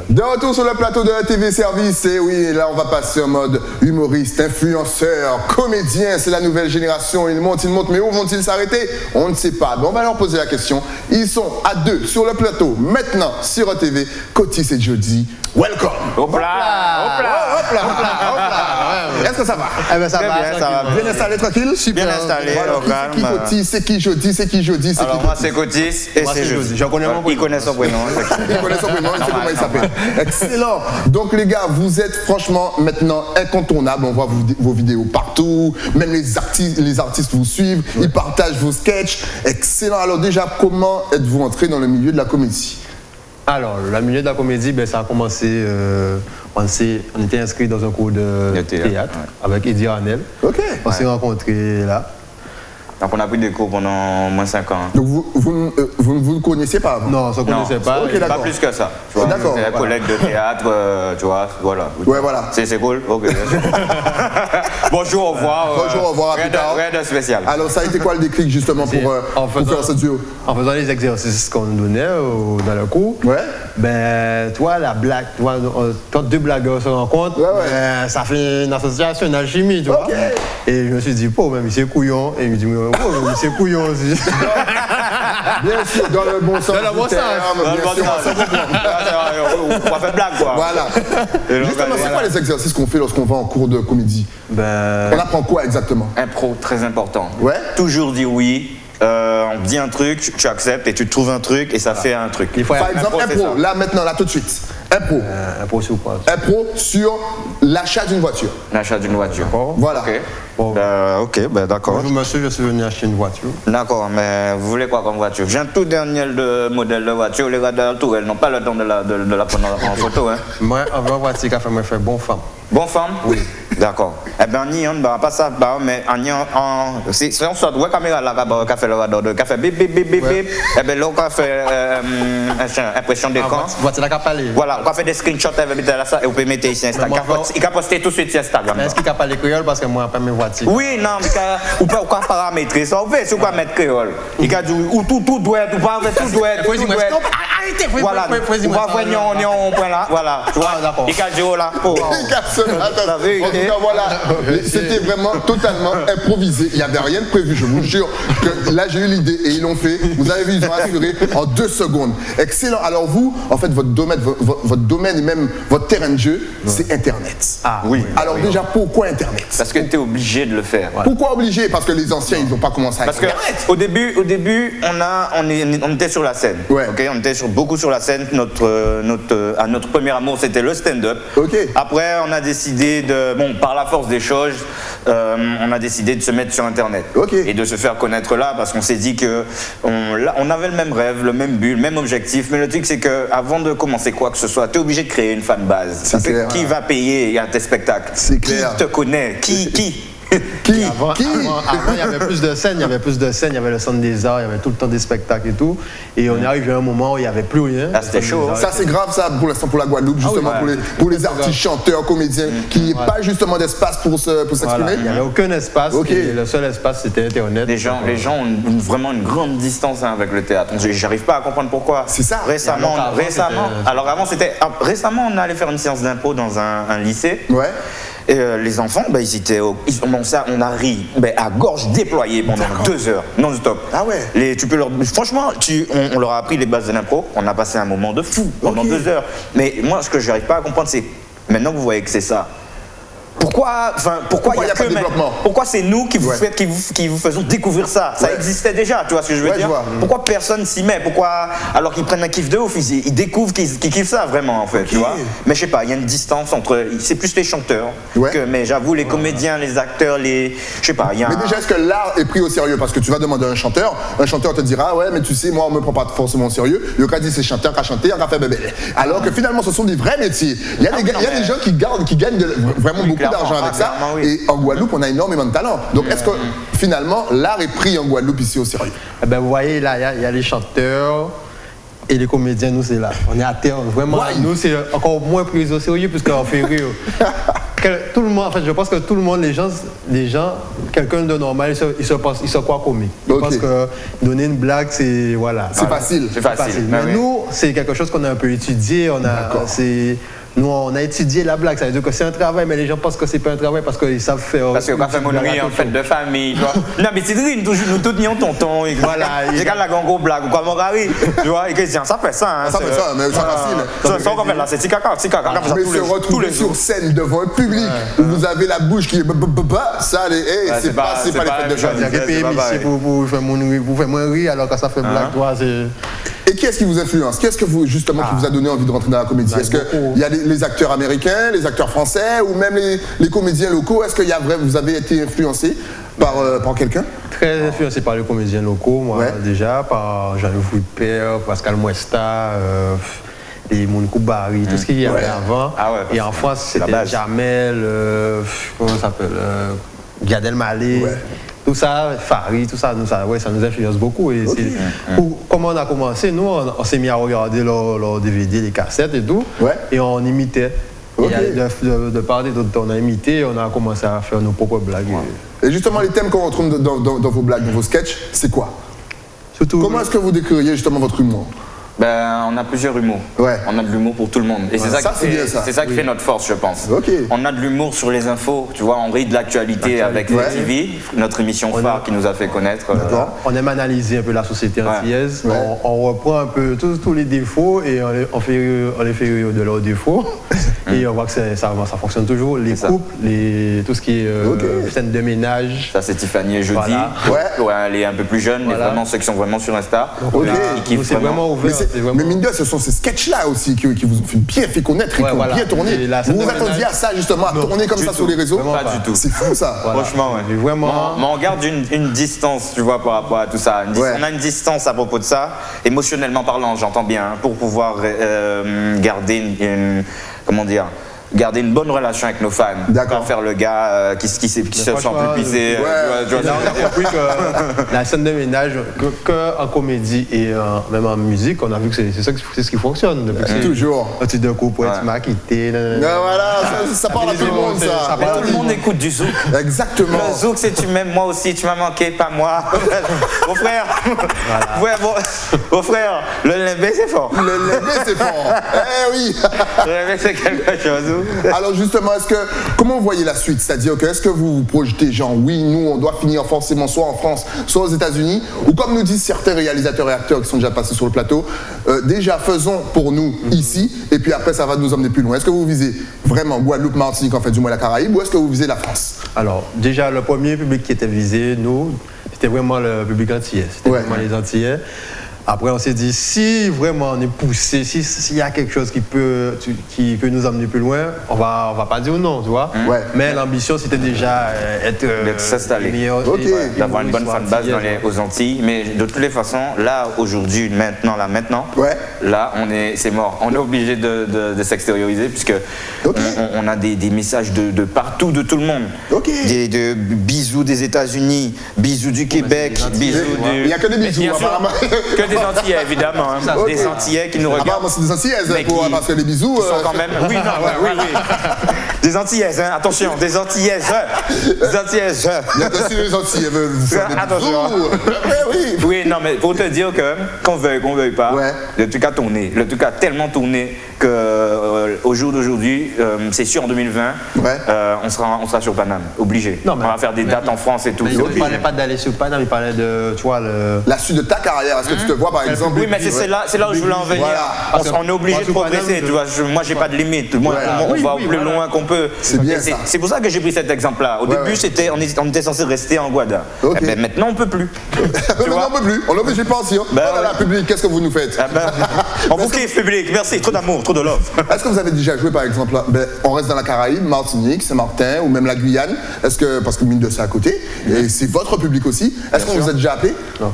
De retour sur le plateau de TV Service, et oui, là on va passer en mode humoriste, influenceur, comédien, c'est la nouvelle génération, ils montent, mais où vont-ils s'arrêter? On ne sait pas. Bon, on va leur poser la question. Ils sont à deux sur le plateau, maintenant sur TV, Cotis et Jody. Welcome! Hop là! Est-ce que ça va? Eh ben ça va. Bien installé, tranquille? Bien installé, au calme. C'est qui Cotis, c'est qui Jody, c'est qui Jody, c'est qui Alors moi c'est Cotis et c'est Jody. Je connais mon Il connaît son prénom. Il connaît son prénom, il sait comment il s'appelle. Excellent. Donc les gars, vous êtes franchement maintenant incontournables. On voit vos vidéos partout. Même les artistes vous suivent. Ils partagent vos sketchs. Excellent. Alors déjà, comment êtes-vous entré dans le milieu de la comédie? Alors, le milieu de la comédie, ben, ça a commencé, on était inscrit dans un cours de théâtre avec Eddie Arnel. Ok. On s'est rencontrés là. Donc on a pris des cours pendant moins 5 ans. Donc vous ne vous connaissiez pas avant? Non, on ne se connaissait pas. Ok, Pas plus que ça. D'accord. C'est un collègue de théâtre, tu vois, voilà. Ouais, voilà. C'est cool. Ok. Bonjour, au revoir. Bonjour, au revoir, à plus tard. Rien de spécial. Alors ça a été quoi le déclic justement pour faire ce duo? En faisant les exercices qu'on nous donnait dans le cours, ben, toi, la blague, quand deux blagueurs se rencontrent, ben, ça fait une association, une alchimie, tu vois. Et je me suis dit, même il c'est couillon. Et il me dit, mais c'est couillon aussi. Bien sûr, dans le bon sens. Dans le bon sens. On va faire blague, quoi. Voilà. Justement, c'est quoi les exercices qu'on fait lorsqu'on va en cours de comédie? On apprend quoi exactement? Impro, très important. Ouais. Toujours dire oui. On dit un truc, tu acceptes et tu trouves un truc et ça fait un truc. Par exemple, impro, là maintenant, là tout de suite. Impro. Impro sur quoi? Impro sur l'achat d'une voiture. L'achat d'une voiture. Voilà. Ok, d'accord. Bonjour monsieur, je suis venu acheter une voiture. D'accord, mais vous voulez quoi comme voiture? J'ai un tout dernier modèle de voiture, les radars tout, elles n'ont pas le temps de la prendre en photo. Hein. Moi, avant voiture qui a fait me faire bon femme. Bonne femme? Oui. D'accord. Eh bien, pas ça, mais si on sort de caméra là, qui fait le radar, qui fait bip, bip, bip, bip, bip, eh bien, là, on fait impression d'écran. Voiture qui a parlé. Voilà, on fait des screenshots avec ça et on peut mettre ici Instagram. Il a posté tout de suite sur Instagram. Est-ce qu'il a parlé créole parce que moi, je n'ai pas mes voitures? Oui, non, mais on peut paramétrer ça. On veut, si on peut mettre créole. Il a dit, tout doit être, tout doit être. Arrêtez, voilà, on va voir un point là, voilà. D'accord. Il a dit, oh là, en tout cas, voilà, c'était vraiment totalement improvisé. Il n'y avait rien de prévu, je vous jure. Que là, j'ai eu l'idée et ils l'ont fait. Vous avez vu, ils ont assuré en 2 secondes. Excellent. Alors vous, en fait, votre domaine et même votre terrain de jeu, c'est Internet. Ah oui. Alors déjà, pourquoi Internet? Parce que tu es obligé de le faire. Voilà. Pourquoi obligé? Parce que les anciens, ils n'ont pas commencé à Internet. Parce qu'au début, on était sur la scène. Ouais. Okay, on était beaucoup sur la scène. Notre premier amour, c'était le stand-up. Okay. Après, on a décidé par la force des choses, on a décidé de se mettre sur Internet et de se faire connaître là, parce qu'on s'est dit que on avait le même rêve, le même but, le même objectif. Mais le truc, c'est qu'avant de commencer quoi que ce soit, tu es obligé de créer une fanbase. Qui va payer à tes spectacles? C'est clair. Qui te connaît? Avant, il y avait plus de scènes, il y avait le centre des arts, il y avait tout le temps des spectacles et tout. Et on est arrivé à un moment où il n'y avait plus rien. Ah, c'était chaud. Ça, c'est grave, ça, pour l'instant, pour la Guadeloupe, justement, pour les artistes, chanteurs, comédiens, qu'il n'y ait pas justement d'espace pour s'exprimer. Il n'y avait aucun espace. Et le seul espace, c'était Internet. Les gens ont vraiment une grande distance avec le théâtre. J'arrive pas à comprendre pourquoi. C'est ça. Récemment, on allait faire une séance d'impro dans un lycée. Ouais. Et les enfants, on a ri à gorge déployée pendant 2 heures, non-stop. Ah ouais. Franchement, on leur a appris les bases de l'impro. On a passé un moment de fou pendant 2 heures. Mais moi, ce que je n'arrive pas à comprendre, c'est maintenant que vous voyez que c'est ça. Pourquoi il y a pas de développement? Pourquoi c'est nous qui vous faisons découvrir ça? Ça existait déjà, tu vois ce que je veux dire? Pourquoi personne s'y met? Pourquoi, alors qu'ils prennent un kiff de ouf, ils découvrent qu'ils kiffent ça vraiment en fait, tu vois? Mais je sais pas, il y a une distance entre, c'est plus les chanteurs, mais j'avoue les comédiens, les acteurs, je sais pas, il y a. Mais déjà, est-ce que l'art est pris au sérieux? Parce que tu vas demander à un chanteur te dira, ouais, mais tu sais, moi on me prend pas forcément au sérieux. Le cas dit c'est chanteur qui a chanté, qui a fait bébé. Alors que finalement, ce sont des vrais métiers. Il y a des gens qui gagnent vraiment beaucoup d'argent avec ça. Et en Guadeloupe, on a énormément de talent. Donc, est-ce que finalement, l'art est pris en Guadeloupe ici au sérieux? Vous voyez, là, il y a les chanteurs et les comédiens, nous, c'est là. On est à terre, vraiment. Nous, c'est encore moins pris au sérieux puisqu'on fait rire. tout le monde, en fait, je pense que tout le monde, les gens, quelqu'un de normal, il se croit comique. Ils pensent que donner une blague, c'est voilà. C'est facile. C'est facile. Mais nous, c'est quelque chose qu'on a un peu étudié. Nous, on a étudié la blague. Ça veut dire que c'est un travail, mais les gens pensent que c'est pas un travail parce qu'ils savent faire. Parce que quand on fait en fête de famille, tu vois. Non, mais c'est vrai, nous tous nions tonton. Voilà. C'est quand la gango blague ou quoi, mon gars, tu vois. Et Christian, ça fait ça. Ça fait ça, mais c'est facile. Ça qu'on fait là, c'est Tikaka. Mais se retrouver sur scène devant un public où vous avez la bouche qui est ça, c'est pas les fêtes de famille. Vous faites moins rire alors que ça fait blague, toi, c'est. Et qui est-ce qui vous influence? Qu'est-ce que vous, justement, qui vous a donné envie de rentrer dans la comédie? Est-ce qu'il y a les acteurs américains, les acteurs français ou même les comédiens locaux? Est-ce que vous avez été influencé par quelqu'un? Très influencé par les comédiens locaux, moi, déjà, par Jean-Louis Père, Pascal Muesta, les Mounou Barry, tout ce qu'il y avait avant. Et en France, c'était Jamel, comment ça s'appelle? Gad Elmaleh. Tout ça, Farid, tout ça, ça nous influence beaucoup. Et comment on a commencé, nous, on s'est mis à regarder leurs DVD, les cassettes et tout, et on imitait. De part et d'autre, on a imité, on a commencé à faire nos propres blagues. Et justement, les thèmes qu'on retrouve dans vos blagues, dans vos sketchs, c'est quoi? Comment est-ce que vous décririez justement votre humour? On a plusieurs humours. On a de l'humour pour tout le monde. Et c'est ça qui fait notre force, je pense. On a de l'humour sur les infos. Tu vois, on rit de l'actualité avec TV, notre émission phare qui nous a fait connaître. On aime analyser un peu la société antillaise. On reprend un peu tous les défauts et on les fait rire de leurs défauts. Et on voit que ça fonctionne toujours. Les couples, tout ce qui est scène de ménage. Ça, c'est Tiffany et Jody. Elle est un peu plus jeune, mais vraiment ceux qui sont vraiment sur Insta. C'est vraiment ouvert. Mais mine de rien, ce sont ces sketchs-là aussi qui vous ont bien fait connaître et qui ont bien tourné. Vous vous attendiez à ça justement, à tourner comme ça sur les réseaux? Pas du tout. C'est fou ça. Franchement, mais on garde une distance, tu vois, par rapport à tout ça. On a une distance à propos de ça, émotionnellement parlant, j'entends bien, pour pouvoir garder garder une bonne relation avec nos fans. Pas faire le gars qui se sent plus pissé. Là, on a compris que la scène de ménage, qu'en comédie et même en musique, on a vu que c'est ce qui fonctionne. Toujours. Tu d'un coup, pour être maquité. Voilà, ça parle à tout le monde, ça. Tout le monde écoute du zouk. Exactement. Le zouk, c'est tu m'aimes, moi aussi, tu m'as manqué, pas moi. Mon frère. Mon frère, le limbé, c'est fort. Le limbé, c'est fort. Eh oui. Le limbé, c'est quelque chose. Alors justement, comment vous voyez la suite? C'est-à-dire que est-ce que vous vous projetez genre oui, nous on doit finir forcément soit en France, soit aux États-Unis, ou comme nous disent certains réalisateurs et acteurs qui sont déjà passés sur le plateau, déjà faisons pour nous ici, et puis après ça va nous emmener plus loin. Est-ce que vous visez vraiment Guadeloupe, Martinique, en fait du moins la Caraïbe, ou est-ce que vous visez la France? Alors déjà le premier public qui était visé, nous, c'était vraiment le public antillais, c'était vraiment les Antillais. Après, on s'est dit, si vraiment on est poussé, s'il y a quelque chose qui peut nous emmener plus loin, on va pas dire non, tu vois. Mais l'ambition, c'était déjà d'être s'installer, d'avoir une bonne fanbase aux Antilles. Mais de toutes les façons, là, aujourd'hui, maintenant, là, c'est mort. On est obligé de s'extérioriser puisque on a des messages de partout, de tout le monde. Des bisous des États-Unis, bisous du Québec, bisous du... Il n'y a que des bisous, apparemment. Des Antillais, évidemment. Des Antillais qui nous regardent. C'est des Antillaises, parce que les bisous... sont quand même... Oui. Des Antillaises, hein, attention, des Antillaises. Des Antillaises. Il y a aussi les Antillais veulent vous faire des bisous. Oui, non, mais pour te dire que, qu'on veuille pas, le truc a tourné. Le truc a tellement tourné qu'au jour d'aujourd'hui, c'est sûr en 2020, on sera sur Paname, obligé. On va faire des dates en France et tout. Il ne parlait pas d'aller sur Paname, il parlait de, tu vois, la suite de ta carrière. Est-ce que tu te vois par exemple? Oui, mais c'est là où je voulais en venir. On est obligé de progresser, tu vois. Moi, j'ai pas de limite. Moi, on va plus loin qu'on peut. C'est pour ça que j'ai pris cet exemple-là. Au début, on était censé rester en Guada. Maintenant, on peut plus. Maintenant, on peut plus. On est obligé de partir. Oh là là, public, qu'est-ce que vous nous faites? On vous kiffe, public. Merci. Trop d'amour, trop de love. Est-ce que vous avez déjà joué par exemple, on reste dans la Caraïbe, Martinique, Saint-Martin ou même la Guyane? Parce que mine de ça à côté, et c'est votre public aussi. Est-ce qu'on vous a déjà appelé? Donc,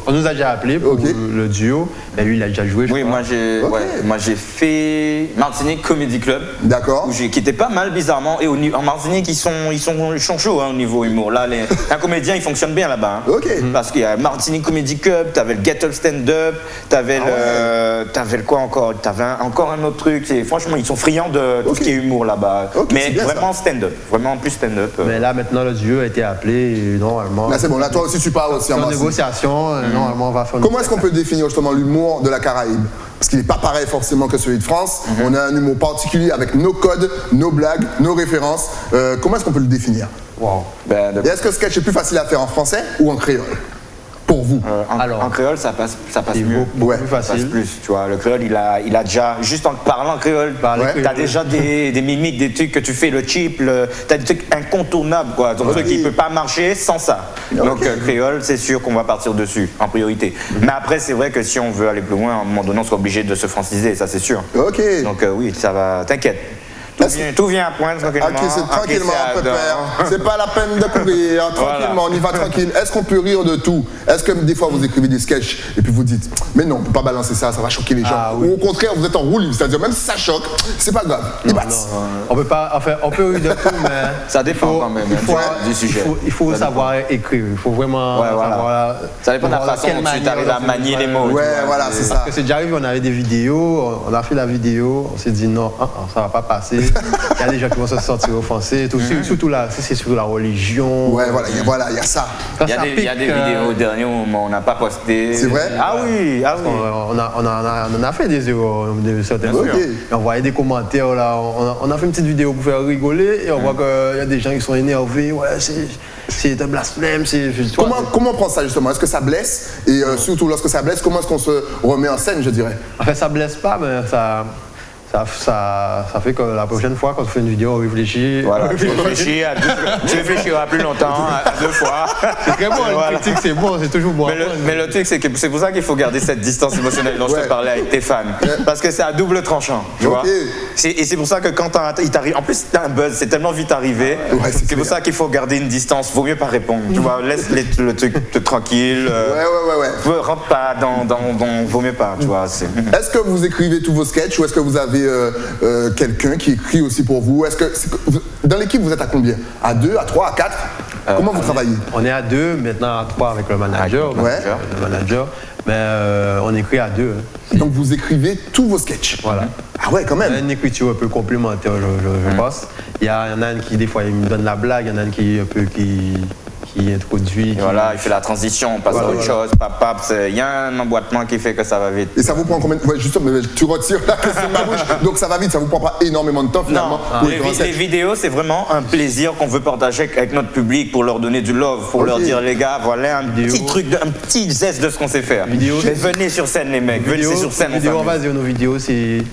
on nous a déjà appelé pour le duo, mais lui, il a déjà joué. Oui, moi j'ai fait Martinique Comedy Club. D'accord. Qui était pas mal, bizarrement. Et en Martinique, ils sont chauds au niveau humour. Là, un comédien, il fonctionne bien là-bas. Hein. Parce qu'il y a Martinique Comedy Club, t'avais le Get Up Stand Up, t'avais le quoi encore? T'avais encore un autre truc. Et franchement, ils sont friands de tout ce qui est humour là-bas. Mais vraiment stand-up. Vraiment plus stand-up. Mais là, maintenant, le duo a été appelé et normalement. Là, c'est bon. Là, toi aussi, tu parles aussi en négociation. Normalement, on va faire. Comment est-ce qu'on peut définir justement l'humour de la Caraïbe? Parce qu'il n'est pas pareil forcément que celui de France. On a un humour particulier avec nos codes, nos blagues, nos références. Comment est-ce qu'on peut le définir? Et est-ce que le sketch est plus facile à faire en français ou en créole? Pour vous? En créole, ça passe mieux. Beaucoup plus facile. Ça passe plus, tu vois. Le créole, il a déjà, juste en parlant créole, t'as déjà des mimiques, des trucs que tu fais, le chip, t'as des trucs incontournables, quoi. Donc, truc qui ne peut pas marcher sans ça. Donc, créole, c'est sûr qu'on va partir dessus, en priorité. Mais après, c'est vrai que si on veut aller plus loin, à un moment donné, on sera obligé de se franciser, ça, c'est sûr. Donc, oui, ça va, t'inquiète. Tout vient à point tranquillement. Ok, c'est tranquillement, c'est pas la peine de courir, tranquillement, on y va tranquille. Est-ce qu'on peut rire de tout? Est-ce que des fois vous écrivez des sketchs et puis vous dites, mais non, on peut pas balancer ça, ça va choquer les gens. Ou au contraire, vous êtes en roue libre, c'est-à-dire même si ça choque, c'est pas grave, ils battent. On peut pas, enfin, on peut rire de tout, mais ça dépend quand même du sujet. Il faut savoir écrire, il faut vraiment savoir. Ça dépend de la façon dont tu arrives à manier les mots. Ouais, voilà, c'est ça. Parce que c'est déjà arrivé, on avait des vidéos, on a fait la vidéo, on s'est dit non, ça va pas passer. Il y a des gens qui vont se sentir offensés, surtout là, c'est sur la religion. Ouais, voilà, il y a ça. Il y a des vidéos au dernier moment on n'a pas posté. C'est vrai? Ah oui. On a fait des erreurs, certaines fois. Et on voyait des commentaires là, on a fait une petite vidéo pour faire rigoler et on voit qu'il y a des gens qui sont énervés. Ouais, c'est un blasphème. Comment on prend ça justement? Est-ce que ça blesse? Et surtout lorsque ça blesse, comment est-ce qu'on se remet en scène, je dirais? En fait, ça blesse pas, mais ça fait que la prochaine fois, quand tu fais une vidéo, on réfléchit. Voilà, tu réfléchiras plus longtemps, à 2 fois. C'est très bon, le critique, c'est bon, c'est toujours bon. Mais le truc, c'est que c'est pour ça qu'il faut garder cette distance émotionnelle dont je te parlais avec tes fans. Parce que c'est à double tranchant, tu vois. Et c'est pour ça que quand il t'arrive. En plus, t'as un buzz, c'est tellement vite arrivé. C'est pour ça qu'il faut garder une distance. Vaut mieux pas répondre. Tu vois, laisse le truc tranquille. Rentre pas dans. Vaut mieux pas, tu vois. Est-ce que vous écrivez tous vos sketchs ou est-ce que vous avez quelqu'un qui écrit aussi pour vous? Dans l'équipe, vous êtes à combien? À 2, à 3, à 4? Comment vous travaillez? On est à 2, maintenant à 3 avec le manager. Mais on écrit à 2. Donc vous écrivez tous vos sketchs? Voilà. Ah ouais, quand même. Une écriture un peu complémentaire, je pense. Il y en a un qui, des fois, il me donne la blague, il y en a un qui introduit. Voilà, il fait la transition, on passe à autre chose, il y a un emboîtement qui fait que ça va vite. Et ça vous prend combien de temps? Justement, tu retires la question de ma bouche, donc ça va vite, ça vous prend pas énormément de temps finalement? Non, les vidéos, c'est vraiment un plaisir qu'on veut partager avec notre public pour leur donner du love, pour leur dire les gars, voilà un petit truc, un petit geste de ce qu'on sait faire. Mais venez sur scène les mecs, venez sur scène. On va dire nos vidéos, c'est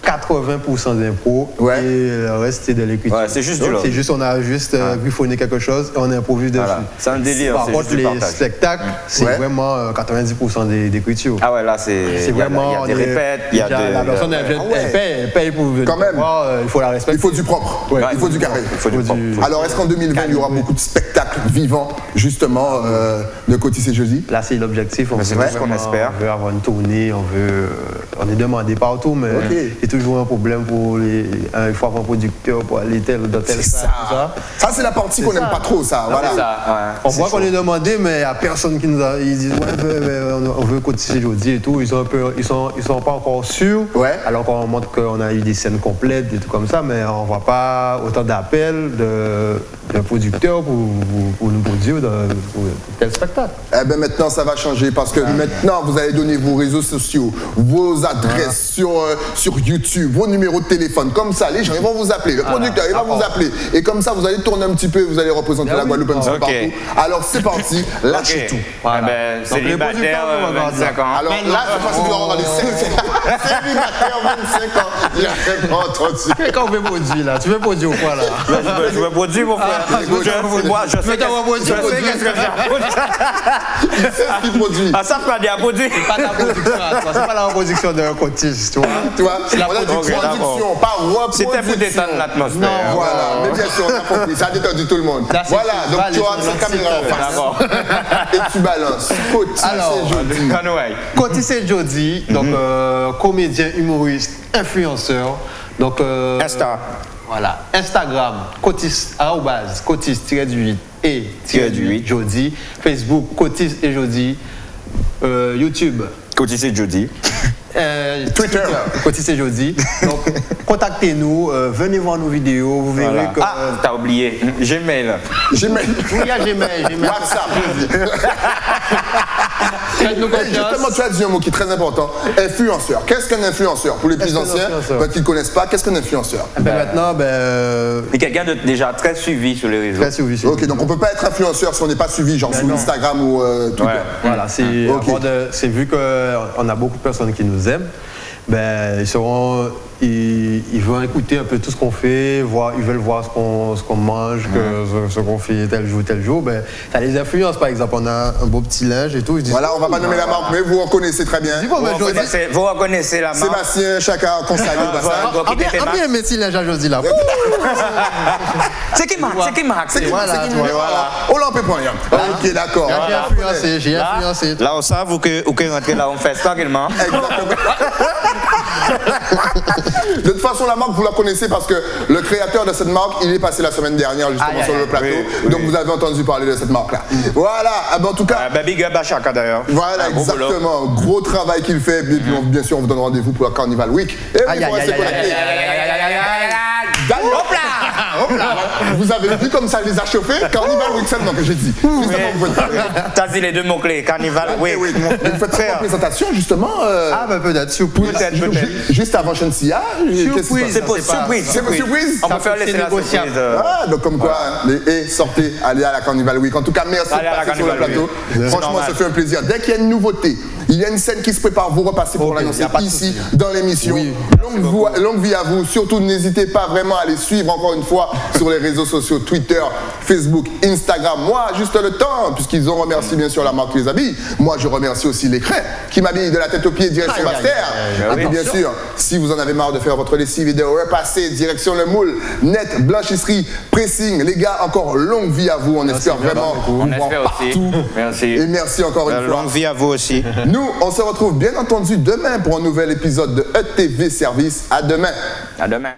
80% d'impro et le reste c'est de l'écriture. Ouais, c'est juste du love. C'est juste, on a juste griffonné quelque chose et on improvise dessus. C'est un délire. Par contre, les spectacles, c'est vraiment 90% d'écriture. Ah ouais, là c'est vraiment. Il y a des répètes, il y a des. La personne elle paye pour venir. Quand même. Il faut la respecter. Il faut du propre. Il faut du carré. Alors est-ce qu'en 2020 il y aura beaucoup de spectacles vivants justement de Cotis et Josie? Là c'est l'objectif. C'est ce qu'on espère. On veut avoir une tournée, on est demandé partout, mais toujours un problème pour il faut avoir un producteur pour aller dans tel ça. Ça, c'est la partie qu'on n'aime pas trop, ça. Voilà. On voit qu'on est demandé, mais il n'y a personne qui nous a. Ils disent, on veut cotiser aujourd'hui et tout. Ils sont pas encore sûrs. Alors qu'on montre qu'on a eu des scènes complètes, des trucs comme ça, mais on ne voit pas autant d'appels de producteurs pour nous produire pour tel spectacle. Eh bien, maintenant, ça va changer parce que maintenant, vous allez donner vos réseaux sociaux, vos adresses sur YouTube, vos numéros de téléphone. Comme ça, les gens ils vont vous appeler. Le producteur, il va vous appeler. Et comme ça, vous allez tourner un petit peu, vous allez représenter la Guadeloupe un petit peu partout. Alors, c'est parti, lâchez tout. Célibataire, 25 ans. Alors là, c'est parce que tu vas avoir les célibataire, 25 ans. Il a vraiment entendu. Quand on veut produire, là, tu veux produire ou quoi, là? Je veux produire, mon frère. Moi, je sais qu'est-ce que j'ai produit. Ah, ça fera des produits. C'est pas la production, c'est pas la reproduction d'un cotiste, tu vois. Tu vois, c'est la production, pas reproduction. C'était pour détendre l'atmosphère. Non, voilà. Mais bien sûr, on a compris. Ça a détendu tout le monde. Voilà, donc tu as cette caméra en face. Et tu balances. Cotis et Jody, donc comédien, humoriste, influenceur. Donc, Insta. Voilà, Instagram, Cotis, Cotis-du-8 et -8 Jody. Facebook, Cotis et Jody. YouTube. Cotis et Jody. Twitter. Cotis et Jody. Donc, contactez-nous, venez voir nos vidéos, vous verrez que... Ah, t'as oublié, Gmail. Gmail. Oui, il y a Gmail. WhatsApp. Justement, tu as dit un mot qui est très important, influenceur. Qu'est-ce qu'un influenceur? Pour les plus anciens, qui ne connaissent pas, qu'est-ce qu'un influenceur? Maintenant, c'est quelqu'un de déjà très suivi sur les réseaux. Très suivi. Ok, donc on ne peut pas être influenceur si on n'est pas suivi, genre sur Instagram ou Twitter. Ouais. Voilà, c'est vu qu'on a beaucoup de personnes qui nous aiment, ben, ils vont écouter un peu tout ce qu'on fait, ils veulent voir ce qu'on mange, ce qu'on fait tel jour. Ben, ça les influence, par exemple. On a un beau petit linge et tout. Voilà, on ne va pas nommer la marque, mais vous reconnaissez très bien. Vous reconnaissez la marque. Sébastien, chacun, qu'on salue. On bien un petit linge à Jody là. C'est qui marque? Voilà. On l'en peut pas rien. Ok, d'accord. J'ai influencé. Là, on sait, vous que rentrez là, on fait tranquillement. Exactement. De toute façon, la marque, vous la connaissez parce que le créateur de cette marque, il est passé la semaine dernière justement sur le plateau. Donc vous avez entendu parler de cette marque-là. Voilà, en tout cas. Big up à Chaka d'ailleurs. Voilà, exactement. Gros travail qu'il fait. Et puis, bien sûr, on vous donne rendez-vous pour la Carnival Week. Et vous restez connectés. Hop là. Vous avez vu comme ça les a chauffés? Carnival Week seulement que j'ai dit. T'as dit les deux mots-clés, Carnival Week. Vous faites une présentation justement. Ah, ben peut-être, surprise. Juste avant Shensia. C'est pour surprise. C'est pour surprise. On peut faire laisser la surprise. Ah, donc comme quoi, sortez, allez à la Carnival Week. En tout cas, merci de passer sur le plateau. Franchement, ça fait un plaisir. Dès qu'il y a une nouveauté, il y a une scène qui se prépare, vous repassez pour l'annoncer ici dans l'émission. Longue vie à vous. Surtout, n'hésitez pas vraiment à les suivre encore une fois sur les réseaux sociaux, Twitter, Facebook, Instagram. Moi, juste le temps, puisqu'ils ont remercié bien sûr la marque qui les habille. Moi, je remercie aussi les craies qui m'habillent de la tête aux pieds direction Bastère. Et puis bien sûr, si vous en avez marre de faire votre lessive et de repasser direction le moule, net, blanchisserie, pressing, les gars, encore longue vie à vous. On espère vraiment vous voir partout. Merci. Et merci encore une fois. Longue vie à vous aussi. Nous, on se retrouve bien entendu demain pour un nouvel épisode de ETV Service. À demain. À demain.